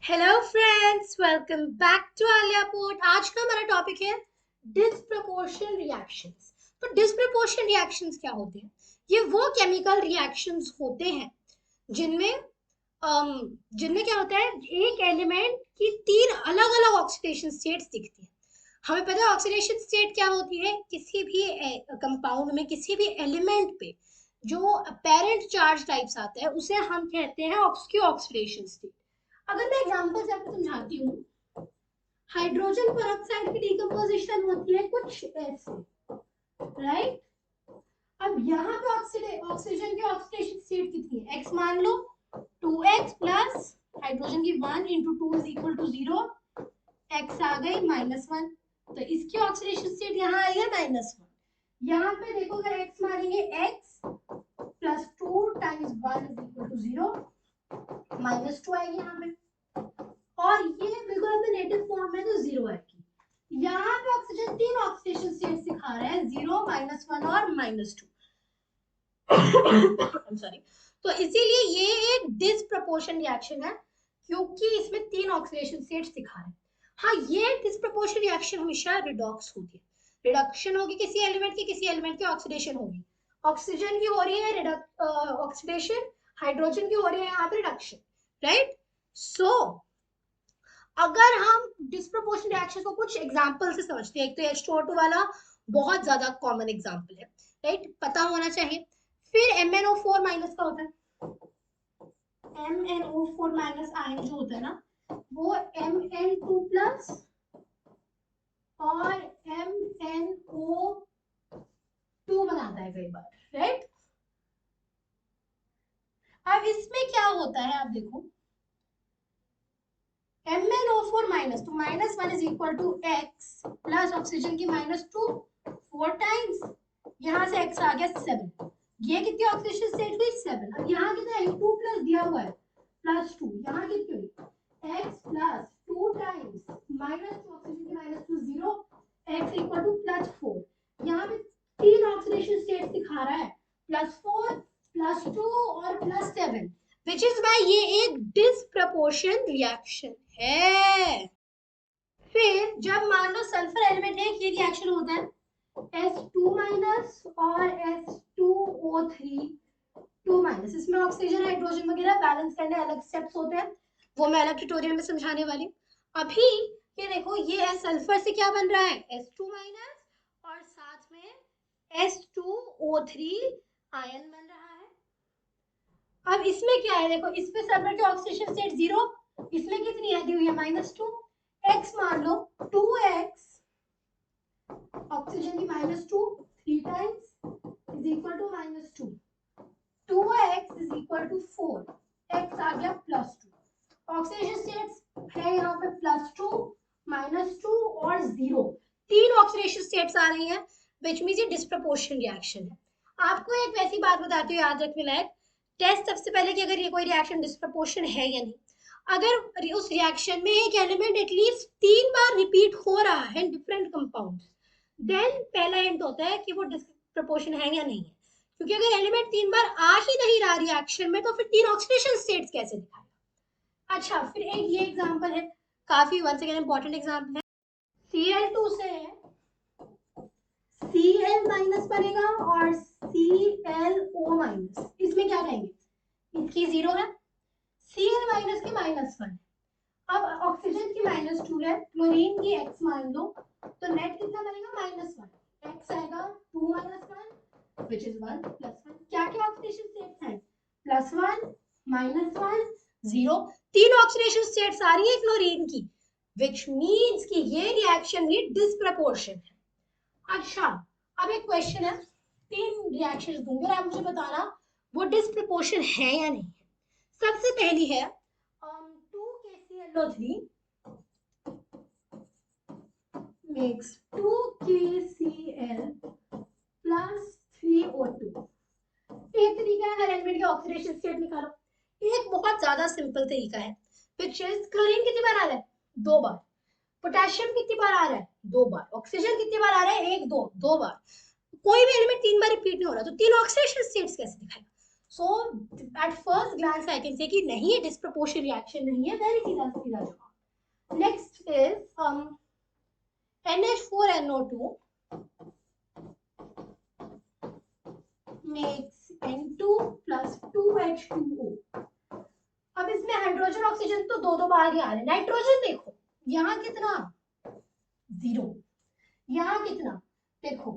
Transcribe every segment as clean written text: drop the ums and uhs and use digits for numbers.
Hello friends, welcome back to Aliya port. आज का हमारा टॉपिक है डिस्प्रपोर्शन रिएक्शंस। तो डिस्प्रपोर्शन रिएक्शंस क्या होते हैं? ये वो केमिकल रिएक्शंस होते हैं जिनमें जिनमें क्या होता है, एक एलिमेंट की तीन अलग अलग ऑक्सीडेशन स्टेट्स दिखती है। हमें पता है ऑक्सीडेशन स्टेट क्या होती है। किसी भी कंपाउंड में, किसी भी एलिमेंट पे जो अपेरेंट चार्ज टाइप्स आता है उसे हम कहते हैं उसकी ऑक्सीडेशन स्टेट। अगर मैं एग्जांपल से आपको समझाती हूँ, हाइड्रोजन पेरोक्साइड की डिकम्पोजिशन होती है कुछ ऐसे, राइट। अब यहाँ पे ऑक्सीजन की ऑक्सीडेशन स्टेट कितनी है? एक्स मान लो, 2x प्लस हाइड्रोजन की 1 into two is equal to 0, X आ गई -1। तो इसकी ऑक्सीडेशन स्टेट यहाँ आई है -1। यहाँ पे देखो, अगर एक्स मारेंगे, x plus 2 times 1 is equal to 0, -2 आएगी यहाँ पे। और ये बिल्कुल अपने नेटिव फॉर्म में तो 0 आएगी। यहाँ पे ऑक्सीजन तीन ऑक्सीडेशन स्टेट्स दिखा रहा है, 0, -1 और -2। सॉरी। तो इसीलिए ये एक डिसप्रपोर्शन रिएक्शन है, क्योंकि इसमें तीन ऑक्सीडेशन स्टेट्स दिखा रहे हैं। हाँ, ये डिसप्रपोर्शन रिएक्शन हमेशा रिडॉक्स होती है। रिडक्शन होगी किसी एलिमेंट की, किसी एलिमेंट की ऑक्सीडेशन होगी। ऑक्सीजन की हो रही है ऑक्सीडेशन, हाइड्रोजन की हो रही है यहाँ पे रिडक्शन, राइट। सो अगर हम डिस्प्रोपोर्शन रिएक्शन को कुछ एग्जांपल से समझते हैं, एक तो H2O2 वाला बहुत ज्यादा कॉमन एग्जांपल है, राइट, पता होना चाहिए। फिर MnO4 माइनस का होता है, MnO4 माइनस आयन जो होता है ना, वो Mn2 प्लस और MnO2 बनाता है कई बार, राइट। अब इसमें क्या होता है, आप देखो, MnO4 माइनस, तो -1 is equal to x plus oxygen की -2 4 टाइम्स, यहाँ से x आ गया 7। ये कितनी ऑक्सीडेशन स्टेट हुई? 7। अब यहाँ कितना है? 2 प्लस दिया हुआ है, +2। यहाँ कितनी हुई? x प्लस 2 टाइम्स -2 ऑक्सीजन की -2 0, x इक्वल टू +4। यहाँ पे तीन ऑक्सीडेशन स्टेट दिखा रहा है, +4 +2 और +7, विच इज वाई ये एक डिसप्रपोर्शन रिएक्शन है। फिर जब मान लो सल्फर एलिमेंट है, ये रिएक्शन होता है S2 माइनस और S2O3 2 माइनस। इसमें ऑक्सीजन हाइड्रोजन वगैरह बैलेंस करने अलग स्टेप्स होते हैं, वो मैं अलग ट्यूटोरियल में समझाने वाली हूँ। अभी ये देखो, ये है सल्फर से क्या बन रहा है? S2 माइनस और साथ में S2O3 आयन बन रहा है। अब इसमें क्या है, देखो, इसमें सल्फर की ऑक्सीडेशन स्टेट 0, इसमें कितनी है दी हुई है? -2। x मान लो, 2x ऑक्सीजन की -2 3 times is equal to -2, 2x is equal to 4, x आ गया +2। ऑक्सीडेशन स्टेट्स है यहाँ पे +2, -2 और 0, तीन ऑक्सीडेशन स्टेट्स आ रही हैं, विच मींस ये डिस्प्रपोर्शन रिएक्शन है। आपको एक वैसी बात बताती हूँ याद रखने लायक, टेस्ट सबसे पहले कि अगर ये कोई रिएक्शन डिस्प्रपोर्शन है या नहीं। अगर उस रिएक्शन में एक एलिमेंट एटलीस्ट 3 बार रिपीट हो रहा है डिफरेंट कंपाउंड्स, देन पहला हिंट होता है कि वो डिस्प्रपोर्शन है या नहीं है। क्योंकि अगर एलिमेंट 3 बार आ ही नहीं रहा रिएक्शन में, तो फिर तीन ऑक्सीडेशन स्टेट्स कैसे दिखाएगा? अच्छा, फिर एक ये एग्जांपल है, काफी वंस अगेन इंपॉर्टेंट एग्जांपल है। Cl2 से Cl माइनस बनेगा और ClO माइनस, इसमें क्या कहेंगे? इसकी 0 है, Cl माइनस की -1। अब ऑक्सीजन की -2 है, क्लोरीन की x मान लो, तो नेट कितना बनेगा? -1। x आएगा 2 - 1 which is 1 + 1। क्या क्या ऑक्सीडेशन स्टेट्स हैं? +1 -1 0, तीन ऑक्सीडेशन स्टेट्स आ रही है क्लोरीन की, which means कि ये रिएक्शन भी डिस्प्रपोर्शन है। अच्छा, अब एक क्वेश्चन है, तीन रिएक्शंस दूंगी और आप मुझे बताना वो डिस्प्रपोर्शन है या नहीं है। सबसे पहली है 2KClO3 makes 2KCl plus 3O2। एक तरीका है हर एलिमेंट की ऑक्सीडेशन स्टेट निकालो। एक बहुत ज्यादा सिंपल तरीका है, which is क्लोरीन कितनी बार आ रहा है? 2 बार। पोटेशियम कितनी बार आ रहा है? 2 बार। ऑक्सीजन कितनी बार आ रहा है? 1 2 2 बार। कोई भी एलिमेंट 3 बार रिपीट नहीं हो रहा, तो तीन ऑक्सीडेशन स्टेट्स कैसे दिखाएगा? So at first glance I can say कि नहीं, ये डिस्प्रपोर्शन रिएक्शन नहीं है, वेरी सीधा सीधा जवाब। Next is NH4NO2 makes N2 plus 2H2O। अब इसमें हाइड्रोजन ऑक्सीजन तो दो दो बार ही आ रहे हैं। नाइट्रोजन देखो यहाँ कितना, 0, यहाँ कितना, देखो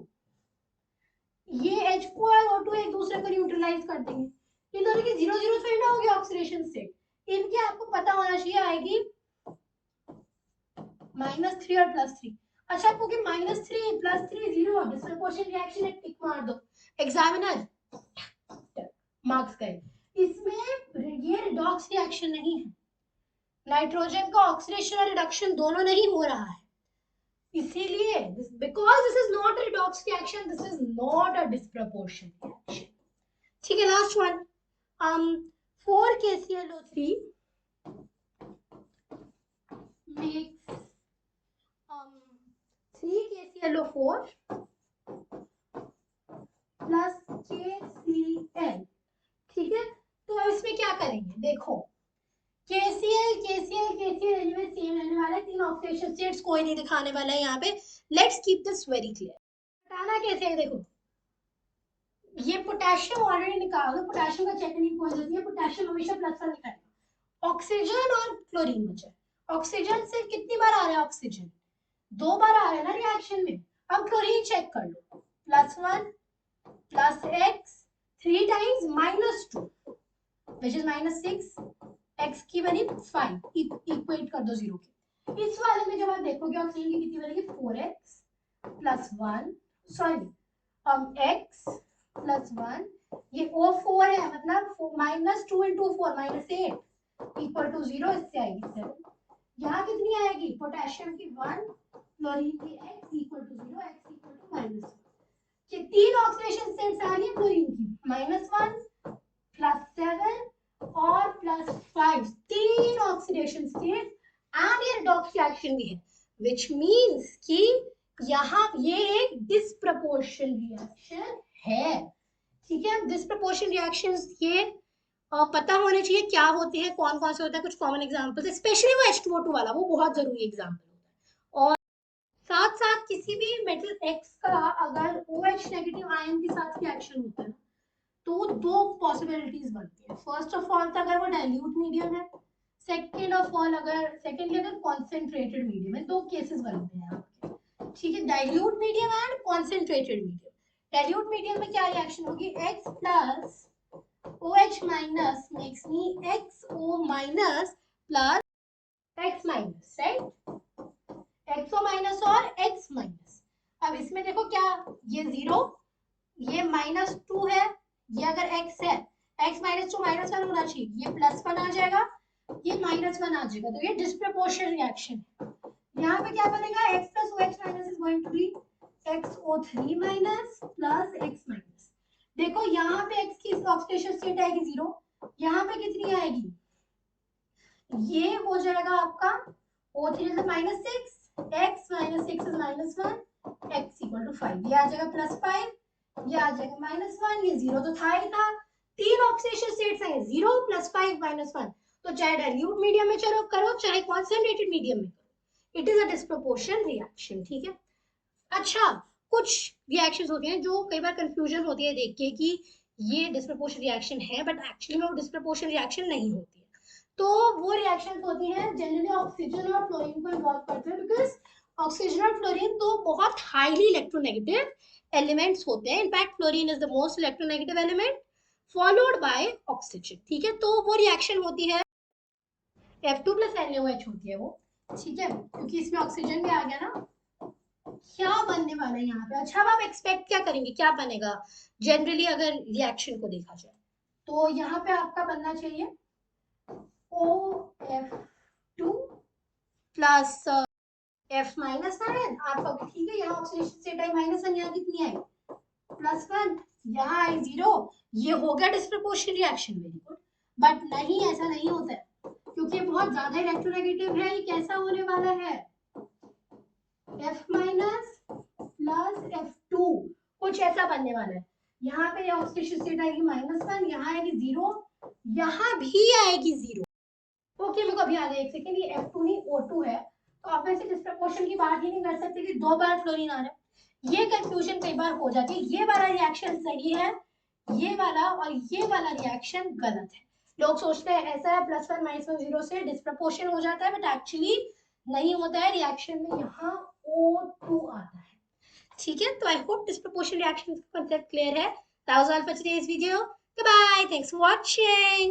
ये H4 और O2 एक दूसरे को न्यूट्रलाइज कर देंगे, इन दोनों की 0 0 थोड़ी ना होगी ऑक्सीडेशन स्टेट। इनके आपको पता होना चाहिए आएगी -3 और +3। अच्छा, क्योंकि -3 +3 0, डिस्प्रपोर्शन रिएक्शन एक टिक मार दो, एग्जामिनर मार्क्स गए। इसमें ये रिडॉक्स रिएक्शन नहीं है, नाइट्रोजन का ऑक्सीडेशन और रिडक्शन दोनों नहीं हो रहा है, इसीलिए because this is not a redox reaction, this is not a disproportion reaction. ठीक है, last one 4KClO3 makes 3KClO4 plus KCl। ठीक है, तो अब इसमें क्या करेंगे, देखो KCl एलिमेंट सेम रहने वाला है, तीन ऑक्सीडेशन स्टेट्स कोई नहीं दिखाने वाला है यहाँ पे। Let's keep this very clear. हटाना कैसे है, देखो ये पोटेशियम ऑलरेडी निकाल दो, पोटेशियम का चेक नहीं कोई जरूरत नहीं है, पोटेशियम हमेशा प्लस वन निकालेगा। ऑक्सीजन और क्लोरीन बचा, ऑक्सीजन से कितनी बार आ रहा है, ऑक्सीजन 2 बार आ रहा है ना रिएक्शन में। अब क्लोरीन चेक कर लो, +1 plus x 3 times -2 which is -6, x की बनी 5, इक्वेट कर दो 0 के। इस वाले में जब आप देखोगे ऑक्सीजन की कितनी बनेगी, 4x plus 1, sorry x plus 1, ये O4 है, मतलब -2 into 4 -8 इक्वल टू 0, इससे आएगी 7। यहाँ कितनी आएगी, पोटेशियम की 1, क्लोरीन की x equal to 0, x equal to -1। ये तीन ऑक्सीडेशन स्टेट्स आ रही है क्लोरीन की, -1 +7 और +5, तीन ऑक्सीडेशन स्टेट एंड ये रिडॉक्स रिएक्शन भी है, व्हिच मींस कि यहाँ ये एक डिस्प्रपोर्शन रिएक्शन है। ठीक है, डिस्प्रपोर्शन रिएक्शंस ये पता होने चाहिए क्या होते हैं, कौन कौन से होते हैं, कुछ कॉमन एग्जांपल्स, स्पेशली वो H2O2 वाला, वो बहुत जरूरी एग्जांपल होता है। और साथ साथ किसी भी मेटल X का अगर OH नेगेटिव आयन के साथ रिएक्शन होता है तो दो पॉसिबिलिटीज बनती है। फर्स्ट ऑफ ऑल अगर वो डाइल्यूट मीडियम है, सेकेंड ऑफ ऑल अगर कॉन्सेंट्रेटेड मीडियम है, दो केसेस बनते हैं आपके। ठीक है, dilute medium and concentrated medium. Dilute medium में क्या रिएक्शन होगी, X plus OH minus makes me XO minus plus X minus, right, XO minus और X माइनस। अब इसमें देखो क्या, ये 0, ये -2 है, ये अगर x है, x -2 -1 होना चाहिए, ये +1 आ जाएगा, ये -1 आ जाएगा, तो ये डिस्प्रपोर्शन रिएक्शन है। यहाँ पे क्या बनेगा, x plus OH minus is going to be XO3 minus plus x minus। देखो यहाँ पे x की ऑक्सीडेशन स्टेट आएगी 0, यहाँ पे कितनी आएगी, ये हो जाएगा आपका O3 is -6, x -6 is -1, x equal to 5, ये आ जाएगा +5, ये आ जाएगा -1, ये 0 तो था ही था। तीन ऑक्सीडेशन स्टेट्स हैं, 0 +5 -1, तो चाहे डाइल्यूट मीडियम में चलो करो, चाहे कॉन्सेंट्रेटेड मीडियम में करो, it is a disproportion reaction. ठीक है, अच्छा कुछ रिएक्शंस होते हैं जो कई बार कंफ्यूजन होती है देख के कि ये डिस्प्रपोर्शन रिएक्शन है, बट एक्चुअली में वो डिस्प्रपोर्शन रिएक्शन नहीं होती है। तो वो रिएक्शंस होती हैं जनरली ऑक्सीजन और फ्लोरीन को इन्वॉल्व करते हैं, बिकॉज ऑक्सीजन और फ्लोरीन तो बहुत हाईली इलेक्ट्रोनेगेटिव एलिमेंट्स होते हैं। In fact fluorine is the most electronegative element followed by oxygen. ठीक है, तो वो रिएक्शन होती है F2 plus NaOH होती है वो। ठीक है, क्योंकि इसमें ऑक्सीजन भी आ गया ना। क्या बनने वाला है यहाँ पे, अच्छा अब आप एक्सपेक्ट क्या करेंगे, क्या बनेगा जनरली अगर रिएक्शन को देखा जाए, तो यहाँ पे आपका बनना चाहिए OF2 प्लस F -1, आपका ठीक है, यहाँ ऑक्सीडेशन स्टेट आई -1, यहाँ कितनी आई +1, यहाँ आई 0, ये हो गया डिस्प्रपोर्शन रिएक्शन, वेरी गुड। बट नहीं, ऐसा नहीं होता है, क्योंकि बहुत ज्यादा इलेक्ट्रोनेगेटिव है, ये कैसा होने वाला है, F- प्लस F2, कुछ ऐसा बनने वाला है। यहाँ पे ऑक्सीडेशन स्टेट आएगी -1, यहाँ आएगी 0, यहाँ भी आएगी 0। ओके मेरे को अभी आ गया, एक सेकेंड, ये F2 नहीं O2 है, तो आप ऐसे डिस्प्रपोर्शन की बात ही नहीं कर सकते कि 2 बार फ्लोरीन आ रहा है। ये कंफ्यूजन कई बार हो जाती है। ये वाला रिएक्शन सही है, ये वाला और ये वाला रिएक्शन गलत है। लोग सोचते हैं ऐसा है, +1 -1 0 से डिस्प्रपोर्शन हो जाता है, बट एक्चुअली नहीं होता है। रिएक्शन में यहाँ O2 आता है। ठीक है, तो आई होप डिस्प्रपोर्शन रिएक्शन का कांसेप्ट क्लियर है। That was all for today's video. Goodbye. Thanks for watching.